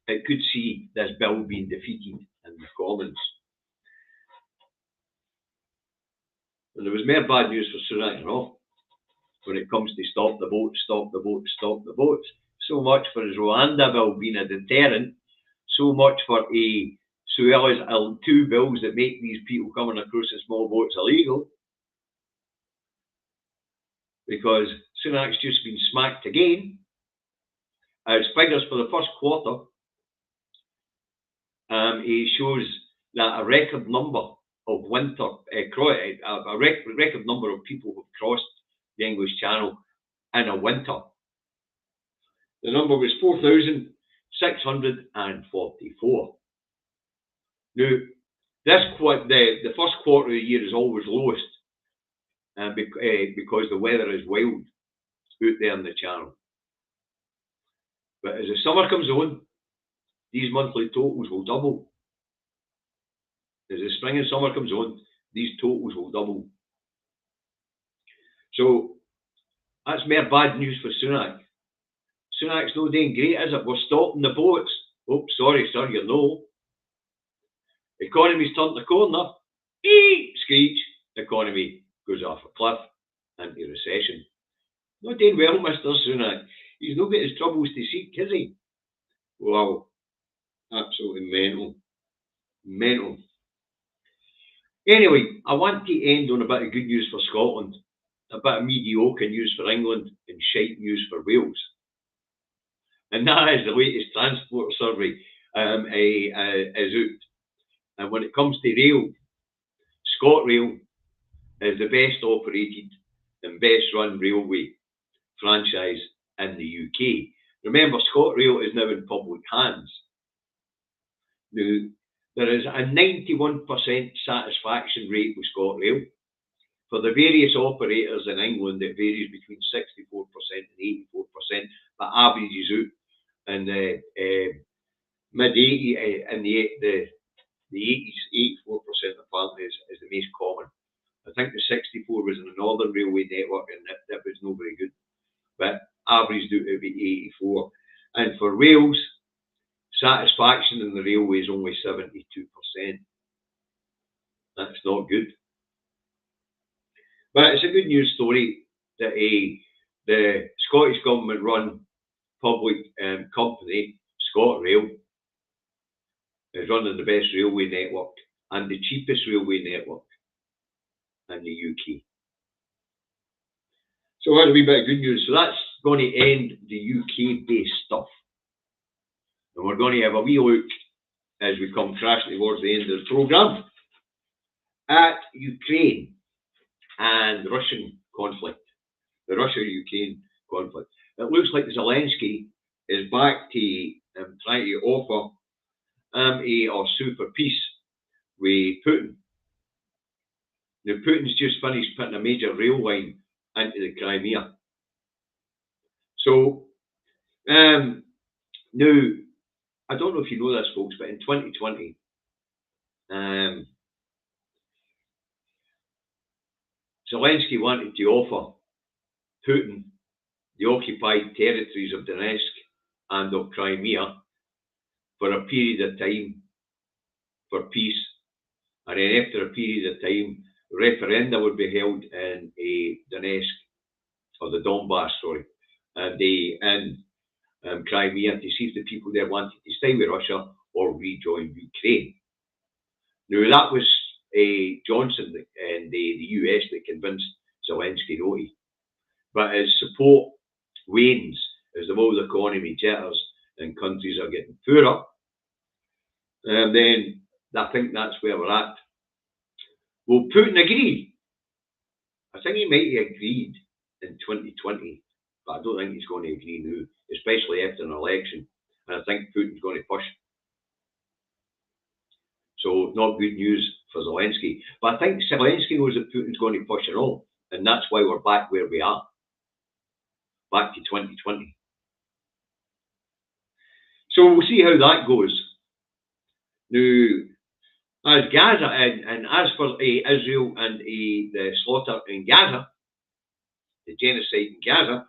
it could see this bill being defeated in the Commons. And there was more bad news for Sunak and all when it comes to stop the vote, stop the vote, stop the votes. So much for his Rwanda bill being a deterrent, so much for Suela's two bills that make these people coming across in small votes illegal. Because Sunak's just been smacked again. As figures for the first quarter, he shows that a record number of record number of people have crossed the English Channel in a winter. The number was 4,644. Now, the first quarter of the year is always lowest, because the weather is wild out there in the Channel. But as the summer comes on, these monthly totals will double. As the spring and summer comes on, these totals will double. So that's more bad news for Sunak. Sunak's no doing great, is it? We're stopping the votes. Oh, sorry, sir, you know. Economy's turned the corner. Screech. Economy goes off a cliff into recession. Not doing well, Mr. Sunak. He's not got his troubles to seek, is he? Wow. Absolutely mental. Mental. Anyway, I want to end on a bit of good news for Scotland, a bit of mediocre news for England, and shite news for Wales. And that is the latest transport survey is out. And when it comes to rail, ScotRail is the best operated and best run railway franchise in the UK. Remember, ScotRail is now in public hands. Now, there is a 91% satisfaction rate with ScotRail. For the various operators in England, it varies between 64% and 84%, but averages out in the mid-80s, in the 80s, 84% apparently is the most common. I think the 64 was in the Northern Railway network, and that was not very good, but averaged out to be 84. And for Wales, satisfaction in the railway is only 72%. That's not good. But it's a good news story that the Scottish government run public company, ScotRail, is running the best railway network and the cheapest railway network in the UK. So that's a wee bit of good news. So that's going to end the UK-based stuff. And we're going to have a wee look, as we come crashing towards the end of the programme, at Ukraine and the Russian conflict, the Russia-Ukraine conflict. It looks like Zelensky is back to trying to offer or sue for peace with Putin. Now, Putin's just finished putting a major rail line into the Crimea. So, now, I don't know if you know this, folks, but in 2020, Zelensky wanted to offer Putin the occupied territories of Donetsk and of Crimea for a period of time for peace. And then after a period of time, referenda would be held in Donetsk, or the Donbass, sorry, and in Crimea to see if the people there wanted to stay with Russia or rejoin Ukraine. Now, that was Johnson and the US that convinced Zelensky no. But as support wanes, as the world economy jitters and countries are getting poorer, then I think that's where we're at. Will Putin agree? I think he might have agreed in 2020, but I don't think he's going to agree now, especially after an election. And I think Putin's going to push. So not good news for Zelensky. But I think Zelensky knows that Putin's going to push and all. And that's why we're back where we are. Back to 2020. So we'll see how that goes. Now, as Gaza and as for Israel and the slaughter in Gaza, the genocide in Gaza,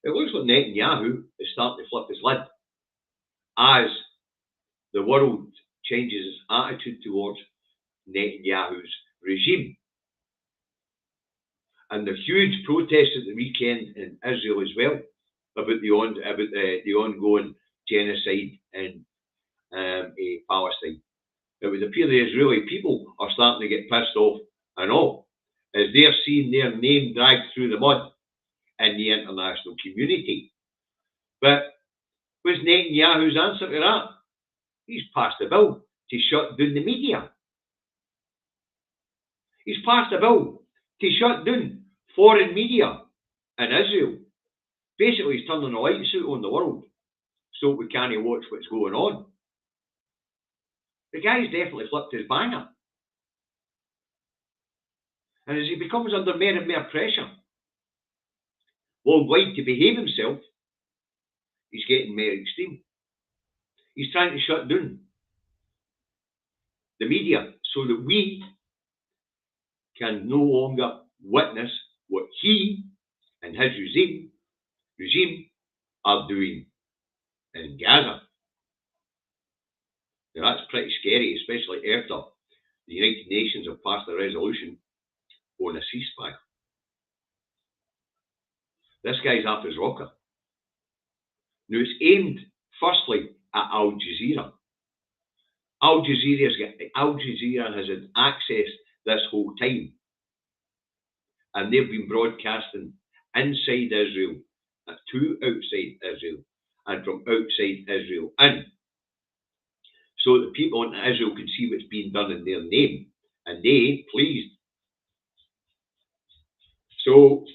it looks like Netanyahu is starting to flip his lid as the world changes its attitude towards Netanyahu's regime. And the huge protests at the weekend in Israel as well about the ongoing genocide in Palestine. It would appear the Israeli people are starting to get pissed off and all, as they're seeing their name dragged through the mud in the international community. But what's Netanyahu's answer to that? He's passed a bill to shut down the media. He's passed a bill to shut down foreign media in Israel. Basically, he's turning the lights out on the world so we can't watch what's going on. The guy's definitely flipped his banger. And as he becomes under more and more pressure worldwide to behave himself, he's getting more extreme. He's trying to shut down the media so that we can no longer witness what he and his regime are doing in Gaza. Now that's pretty scary, especially after the United Nations have passed a resolution on a ceasefire. This guy's off his rocker. Now it's aimed firstly at Al Jazeera. Al Jazeera has had access this whole time, and they've been broadcasting inside Israel to outside Israel and from outside Israel in, so that people in Israel can see what's being done in their name, and they ain't pleased. So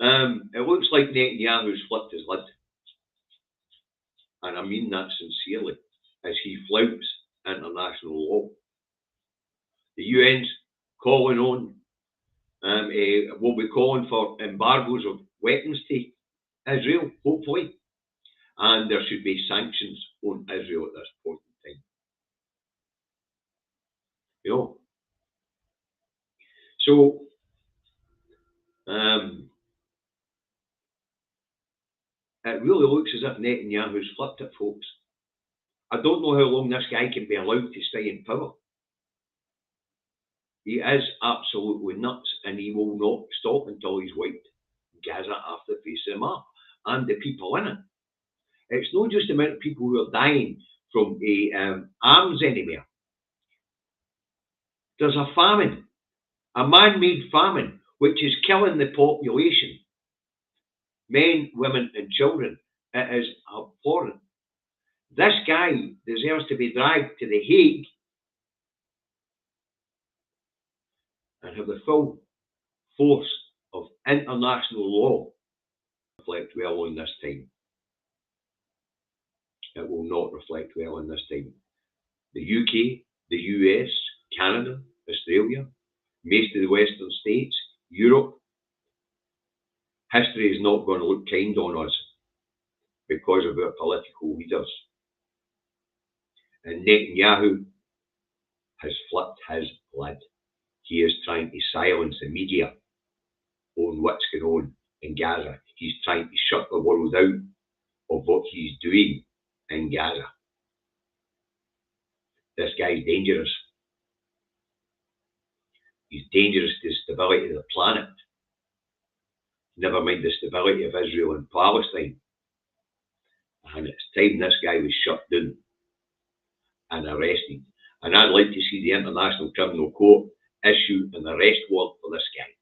it looks like Netanyahu's flipped his lid, and I mean that sincerely, as he flouts international law. The UN's calling on, will be calling for embargoes of weapons to Israel, hopefully, and there should be sanctions on Israel at this point in time. You know, so it really looks as if Netanyahu's flipped it, folks. I don't know how long this guy can be allowed to stay in power. He is absolutely nuts, and he will not stop until he's wiped Gaza off the face of the map and the people in it. It's not just the amount of people who are dying from arms anymore. There's a famine, a man-made famine, which is killing the population. Men, women, and children. It is abhorrent. This guy deserves to be dragged to The Hague and have the full force of international law reflect well on this time. It will not reflect well on this time. The UK, the US, Canada, Australia, most of the Western states, Europe. History is not going to look kind on us because of our political leaders. And Netanyahu has flipped his lid. He is trying to silence the media on what's going on in Gaza. He's trying to shut the world out of what he's doing in Gaza. This guy's dangerous. He's dangerous to the stability of the planet. Never mind the stability of Israel and Palestine. And it's time this guy was shut down and arrested. And I'd like to see the International Criminal Court issue an arrest warrant for this guy.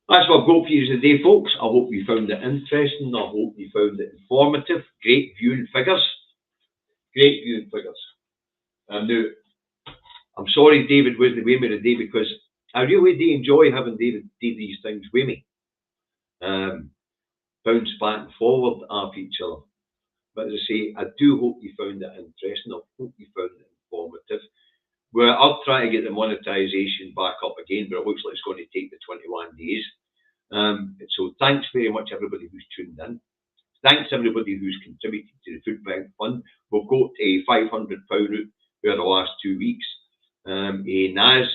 That's what I've got for you today, folks. I hope you found it interesting. I hope you found it informative. Great viewing figures. Great viewing figures. Now, I'm sorry David wasn't with me today because I really do enjoy having David do these things with me. Bounce back and forward after each other. But as I say, I do hope you found it interesting. I hope you found it informative. Well, I'll try to get the monetization back up again, but it looks like it's going to take the 21 days. So thanks very much everybody who's tuned in. Thanks everybody who's contributed to the Food Bank Fund. We've got a £500 out for the last 2 weeks. Naz,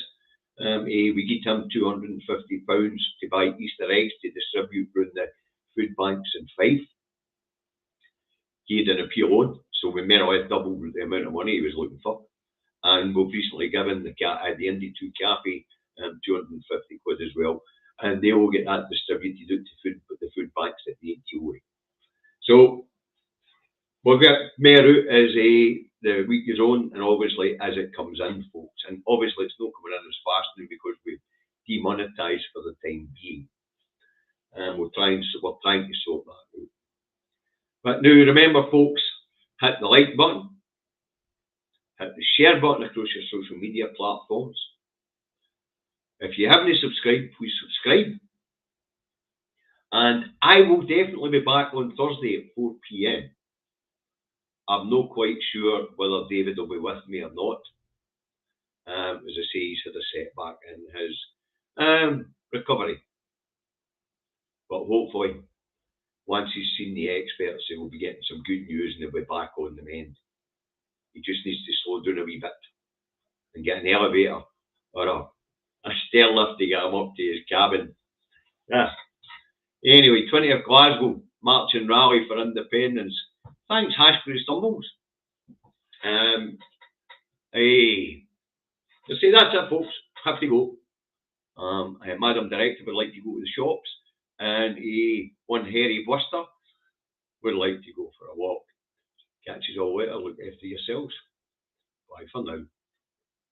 we get him £250 to buy Easter eggs to distribute around the food banks in Fife. He had an appeal on, so we more or less doubled the amount of money he was looking for. And we've recently given the Indie 2 Cafe 250 quid as well. And they will get that distributed out to the food banks that they deal with. So we'll get more out as the week goes on, and obviously as it comes in, folks. And obviously it's not coming in as fast now because we've demonetised for the time being. And we're trying to sort that out. But now remember, folks, hit the like button, hit the share button across your social media platforms. If you haven't subscribed, please subscribe. And I will definitely be back on Thursday at 4 p.m. I'm not quite sure whether David will be with me or not. As I say, he's had a setback in his recovery. But hopefully, once he's seen the experts, he will be getting some good news and he'll be back on the mend. He just needs to slow down a wee bit and get an elevator or a stair lift to get him up to his cabin. Yeah. Anyway, 20th Glasgow marching rally for independence. Thanks, Hashbury Stumbles. To say that's it, folks. Have to go. Madam Director would like to go to the shops, and one Harry Worcester would like to go for a walk. Catch you all later. Look after yourselves. Bye for now.